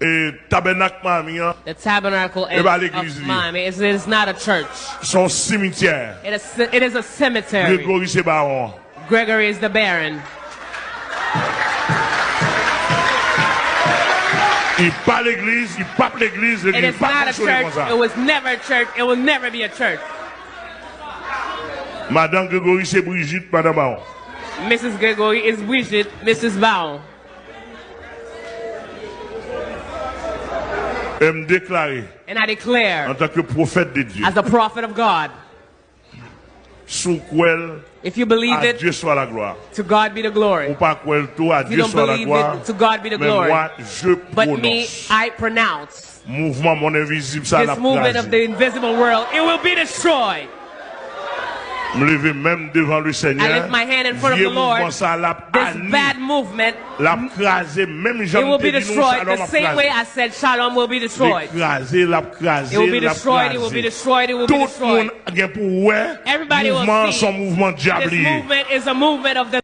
The tabernacle of Miami is not a church. Son cimetière. It is a cemetery. Gregory c'est baron. Gregory is the baron. Il pas l'église, il pas l'église, it is not a church. It was never a church. It will never be a church. Madame Gregory c'est Brigitte, Madame Baron. Mrs. Gregory is Brigitte, Mrs. Baron. And I declare, en tant que prophète de Dieu, as a prophet of God, if you believe it, Dieu soit la gloire. To God be the glory. Ou pas if you don't believe it, to God be the glory. Moi, je but me, I pronounce mouvement mon invisible, ça this movement of the invisible world, it will be destroyed. Me lever même devant le Seigneur. I lift my hand in front of the Lord. This bad movement, it will be destroyed. The same way I said Shalom will be destroyed. It will be destroyed. It will be destroyed. It will be destroyed. Everybody will see this movement is a movement of the